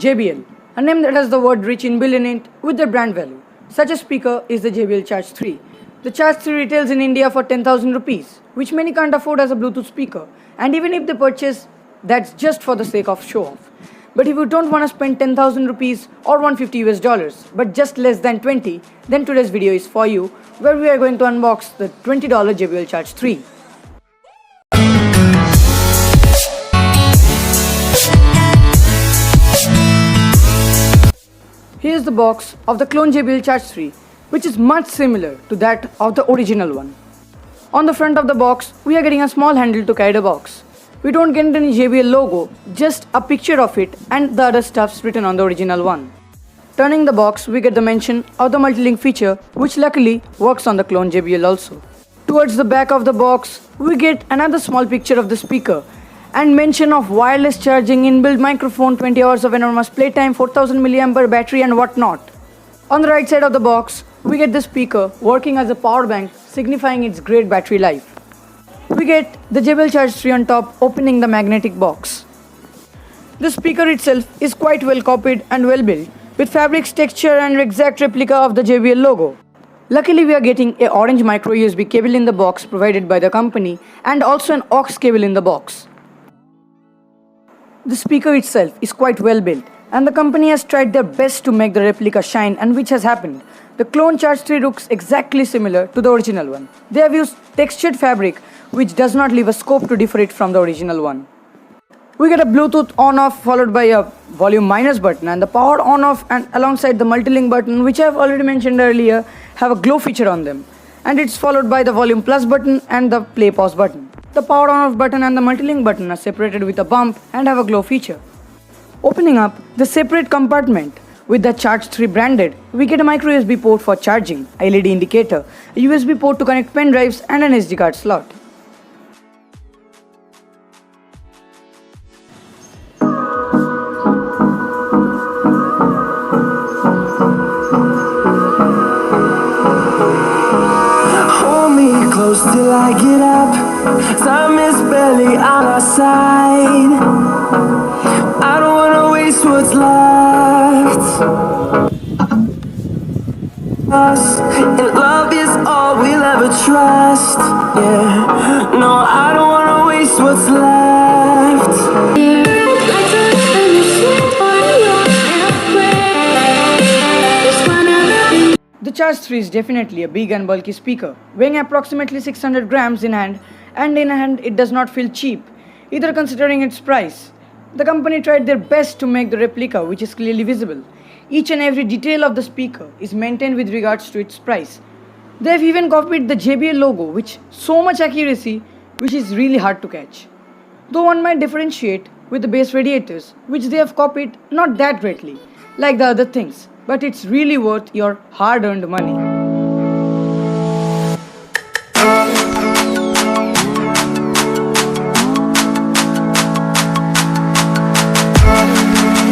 JBL, a name that has the word rich inbuilt in it with their brand value. Such a speaker is the JBL Charge 3. The Charge 3 retails in India for 10,000 rupees, which many can't afford as a Bluetooth speaker, and even if they purchase, that's just for the sake of show off. But if you don't want to spend 10,000 rupees or 150 US dollars, but just less than 20, then today's video is for you, where we are going to unbox the $20 JBL Charge 3. Here is the box of the clone JBL Charge 3, which is much similar to that of the original one. On the front of the box, we are getting a small handle to carry the box. We don't get any JBL logo, just a picture of it and the other stuffs written on the original one. Turning the box, we get the mention of the multi-link feature, which luckily works on the clone JBL also. Towards the back of the box, we get another small picture of the speaker and mention of wireless charging, inbuilt microphone, 20 hours of enormous playtime, 4000 mAh battery and whatnot. On the right side of the box, we get the speaker working as a power bank, signifying its great battery life. We get the JBL Charge 3 on top, opening the magnetic box. The speaker itself is quite well copied and well built, with fabrics, texture and exact replica of the JBL logo. Luckily, we are getting a orange micro USB cable in the box provided by the company and also an aux cable in the box. The speaker itself is quite well built, and the company has tried their best to make the replica shine, and which has happened. The clone Charge 3 looks exactly similar to the original one. They have used textured fabric, which does not leave a scope to differ it from the original one. We get a Bluetooth on-off followed by a volume minus button, and the power on-off and alongside the multi-link button, which I have already mentioned earlier, have a glow feature on them. And it's followed by the volume plus button and the play pause button. The power on-off button and the multi-link button are separated with a bump and have a glow feature. Opening up the separate compartment with the Charge 3 branded, we get a micro USB port for charging, a LED indicator, a USB port to connect pen drives and an SD card slot. Close till I get up, time is barely on our side. I don't wanna waste what's left. Us, and love is all we'll ever trust. Yeah, no, I don't wanna waste what's left. The Charge 3 is definitely a big and bulky speaker, weighing approximately 600 grams in hand, and in hand it does not feel cheap, either considering its price. The company tried their best to make the replica, which is clearly visible. Each and every detail of the speaker is maintained with regards to its price. They have even copied the JBL logo with so much accuracy, which is really hard to catch. Though one might differentiate with the base radiators, which they have copied not that greatly, like the other things. But it's really worth your hard-earned money.